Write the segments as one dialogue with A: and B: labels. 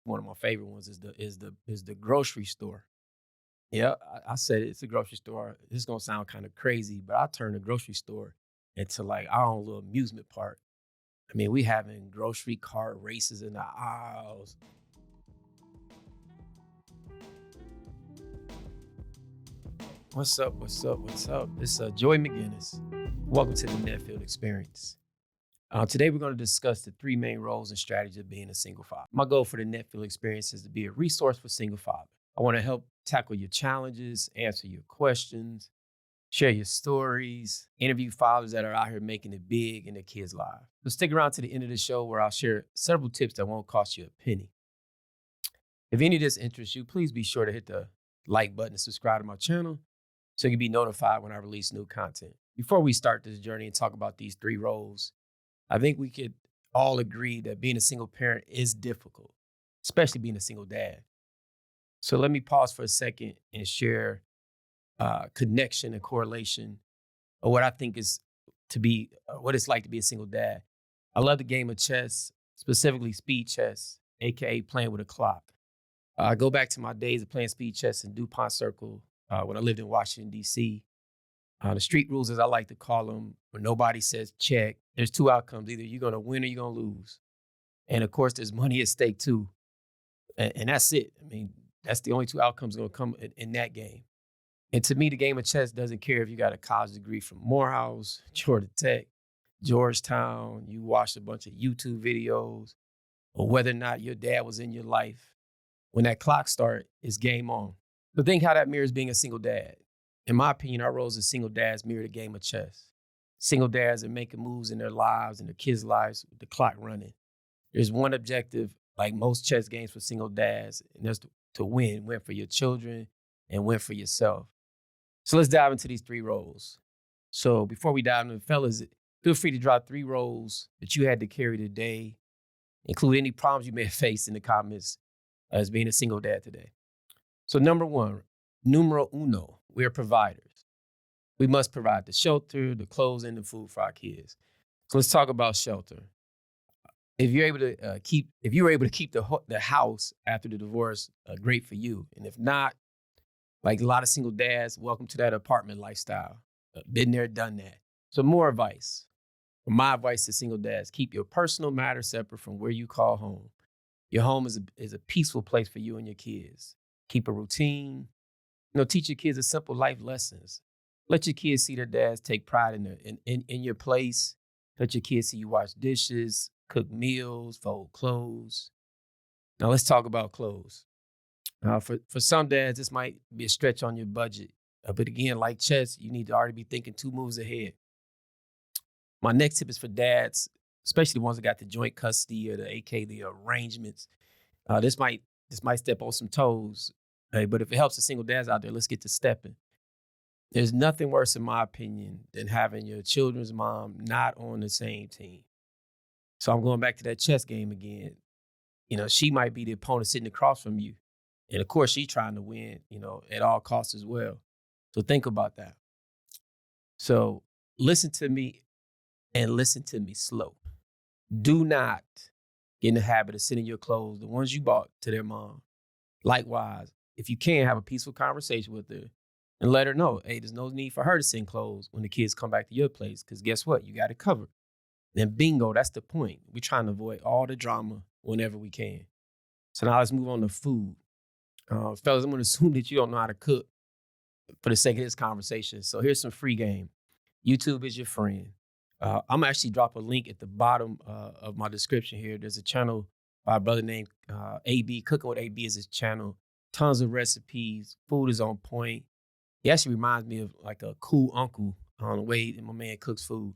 A: One of my favorite ones is the grocery store. Yeah, I said it's a grocery store. This is gonna sound kind of crazy, but I turned the grocery store into like our own little amusement park. I mean, we having grocery cart races in the aisles. What's up? What's up? What's up? It's Joey McGinnis. Welcome to the Netfield Experience. Today, we're going to discuss the three main roles and strategies of being a single father. My goal for the Netfield Experience is to be a resource for single fathers. I want to help tackle your challenges, answer your questions, share your stories, interview fathers that are out here making it big in their kids' lives. So stick around to the end of the show where I'll share several tips that won't cost you a penny. If any of this interests you, please be sure to hit the like button and subscribe to my channel so you can be notified when I release new content. Before we start this journey and talk about these three roles, I think we could all agree that being a single parent is difficult, especially being a single dad. So let me pause for a second and share connection and correlation of what I think is to be what it's like to be a single dad. I love the game of chess, specifically speed chess, aka playing with a clock. I go back to my days of playing speed chess in DuPont Circle when I lived in Washington, D.C. The street rules, as I like to call them, when nobody says check, there's two outcomes. Either you're going to win or you're going to lose. And of course, there's money at stake too. And that's it. I mean, that's the only two outcomes going to come in that game. And to me, the game of chess doesn't care if you got a college degree from Morehouse, Georgia Tech, Georgetown, you watched a bunch of YouTube videos, or whether or not your dad was in your life. When that clock starts, it's game on. But think how that mirrors being a single dad. In my opinion, our roles as single dads mirror the game of chess. Single dads are making moves in their lives and their kids' lives with the clock running. There's one objective, like most chess games for single dads, and that's to win for your children and win for yourself. So let's dive into these three roles. So before we dive into the fellas, feel free to drop three roles that you had to carry today. Include any problems you may have faced in the comments as being a single dad today. So number one, numero uno, we're providers. We must provide the shelter, the clothes, and the food for our kids. So let's talk about shelter. If you're able to if you were able to keep the house after the divorce, great for you. And if not, like a lot of single dads, welcome to that apartment lifestyle. Been there, done that. So more advice. My advice to single dads: keep your personal matters separate from where you call home. Your home is a peaceful place for you and your kids. Keep a routine. Teach your kids a simple life lessons. Let your kids see their dads take pride in your place. Let your kids see you wash dishes, cook meals, fold clothes. Now let's talk about clothes. For some dads, this might be a stretch on your budget. But again, like chess, you need to already be thinking two moves ahead. My next tip is for dads, especially the ones that got the joint custody or the arrangements. This might step on some toes. Hey, but if it helps the single dads out there, let's get to stepping. There's nothing worse, in my opinion, than having your children's mom not on the same team. So I'm going back to that chess game again. She might be the opponent sitting across from you. And of course, she's trying to win, at all costs as well. So think about that. So listen to me and listen to me slow. Do not get in the habit of sending your clothes, the ones you bought, to their mom. Likewise, if you can, have a peaceful conversation with her and let her know, hey, there's no need for her to send clothes when the kids come back to your place, because guess what? You got it covered. Then bingo, that's the point. We're trying to avoid all the drama whenever we can. So now let's move on to food. Fellas, I'm going to assume that you don't know how to cook for the sake of this conversation. So here's some free game. YouTube is your friend. I'm going to actually drop a link at the bottom of my description here. There's a channel by a brother named AB. Cooking with AB is his channel. Tons of recipes. Food is on point. He actually reminds me of like a cool uncle on the way that my man cooks food.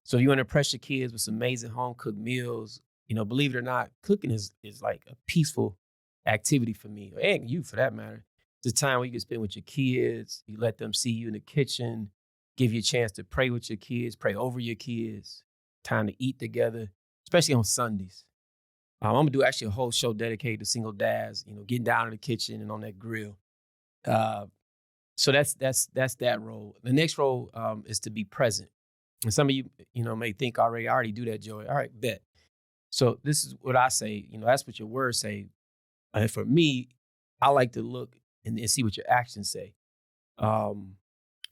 A: So if you want to impress your kids with some amazing home cooked meals, believe it or not, cooking is like a peaceful activity for me, and you for that matter. It's a time where you can spend with your kids. You let them see you in the kitchen, give you a chance to pray with your kids, pray over your kids, time to eat together, especially on Sundays. I'm gonna do actually a whole show dedicated to single dads, getting down in the kitchen and on that grill. Uh, so that's that role. The next role is to be present. And some of you, may think I already do that, Joey. All right, bet. So this is what I say. That's what your words say. And for me, I like to look and see what your actions say. Um,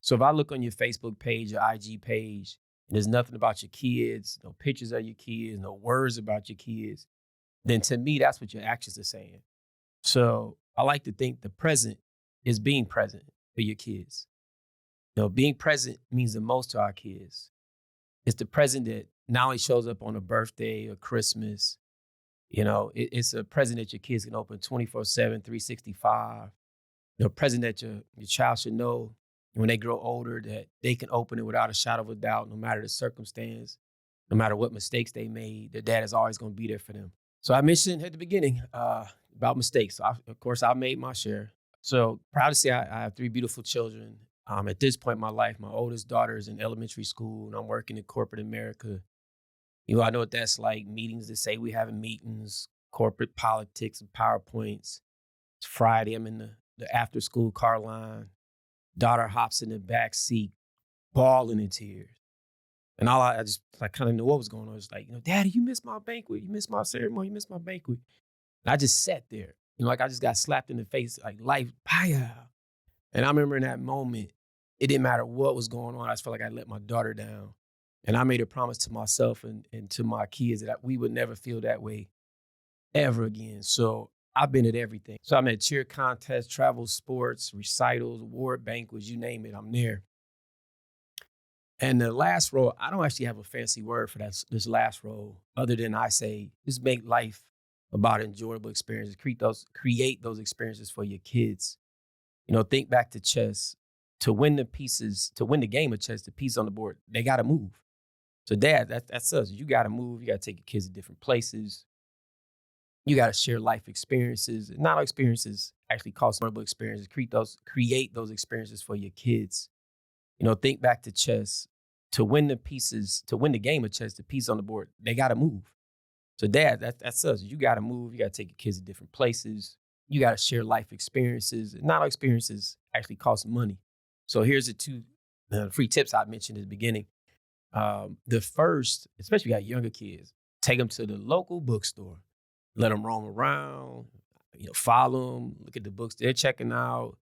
A: so if I look on your Facebook page, your IG page, and there's nothing about your kids, no pictures of your kids, no words about your kids, then to me, that's what your actions are saying. So I like to think the present is being present for your kids. Being present means the most to our kids. It's the present that not only shows up on a birthday or Christmas, it's a present that your kids can open 24/7, 365. Present that your child should know when they grow older that they can open it without a shadow of a doubt, no matter the circumstance, no matter what mistakes they made, their dad is always going to be there for them. So I mentioned at the beginning about mistakes. So of course, I made my share. So proud to say I have three beautiful children. At this point in my life, my oldest daughter is in elementary school, and I'm working in corporate America. I know what that's like. Meetings that say we having meetings, corporate politics and PowerPoints. It's Friday. I'm in the after school car line. Daughter hops in the back seat, bawling in tears. And all I just kind of knew what was going on. It's like, Daddy, you missed my banquet. You missed my ceremony. You missed my banquet. And I just sat there, like I just got slapped in the face, like life, paya. And I remember in that moment, it didn't matter what was going on. I just felt like I let my daughter down. And I made a promise to myself and to my kids that we would never feel that way ever again. So I've been at everything. So I'm at cheer contests, travel sports, recitals, award banquets, you name it, I'm there. And the last role, I don't actually have a fancy word for this last role, other than I say, just make life about enjoyable experiences. Create those experiences for your kids. Think back to chess. To win the game of chess, the piece on the board, they got to move. So Dad, that's us. You got to move. You got to take your kids to different places. You got to share life experiences. Not all experiences actually cost memorable experiences. Create those experiences for your kids. Think back to chess. To win the game of chess, the piece on the board, they got to move. So Dad, that's us. You got to move. You got to take your kids to different places. You got to share life experiences. Not all experiences actually cost money. So here's the two free tips I mentioned at the beginning. The first, especially if you got younger kids, take them to the local bookstore. Let them roam around, follow them, look at the books they're checking out,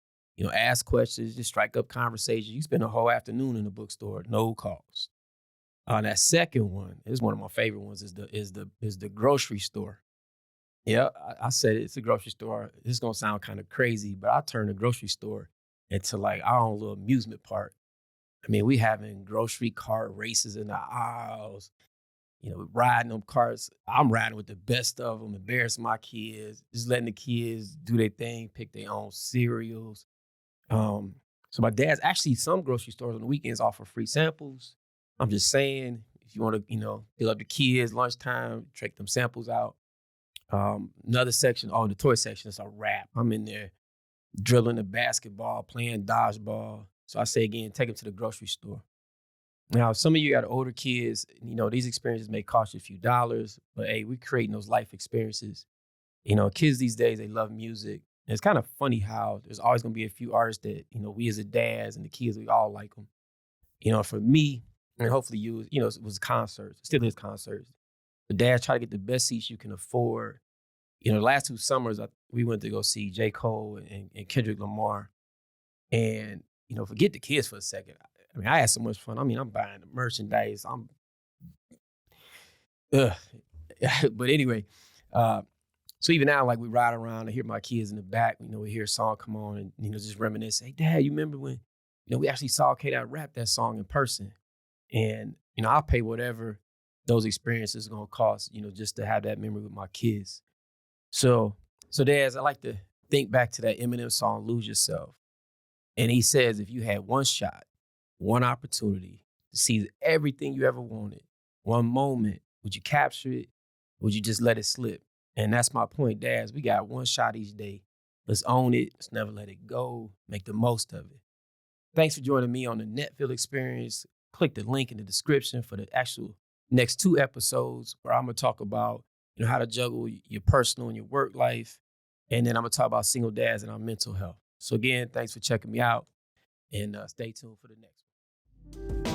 A: ask questions, just strike up conversations. You spend a whole afternoon in the bookstore, no cost. That second one is one of my favorite ones. Is the grocery store. Yeah, I said it's a grocery store. This is gonna sound kind of crazy, but I turned the grocery store into like our own little amusement park. I mean, we having grocery cart races in the aisles. Riding them carts. I'm riding with the best of them, embarrassing my kids, just letting the kids do their thing, pick their own cereals. So my dad's actually some grocery stores on the weekends offer free samples. I'm just saying, if you want to, fill up the kids lunchtime, check them samples out. Another section, the toy section, it's a wrap. I'm in there drilling a basketball, playing dodgeball. So I say again, take them to the grocery store. Now, some of you got older kids, these experiences may cost you a few dollars, but hey, we're creating those life experiences. Kids these days, they love music. And it's kind of funny how there's always going to be a few artists that, we as a dads and the kids, we all like them. For me, and hopefully you, it was concerts, it still is concerts. The dads try to get the best seats you can afford. The last 2 summers, we went to go see J. Cole and Kendrick Lamar. And, forget the kids for a second. I mean, I had so much fun. I mean, I'm buying the merchandise. But anyway, so even now, like we ride around, I hear my kids in the back, we hear a song come on and, just reminisce. Hey, Dad, you remember when, we actually saw K-Dot rap that song in person? And, I'll pay whatever those experiences are going to cost, just to have that memory with my kids. So Dads, I like to think back to that Eminem song, Lose Yourself. And he says, if you had one shot, one opportunity to see everything you ever wanted, one moment, would you capture it? Would you just let it slip? And that's my point, Dads. We got one shot each day. Let's own it. Let's never let it go. Make the most of it. Thanks for joining me on the Netfield Experience. Click the link in the description for the actual next 2 episodes where I'm going to talk about how to juggle your personal and your work life. And then I'm going to talk about single dads and our mental health. So again, thanks for checking me out. And stay tuned for the next one.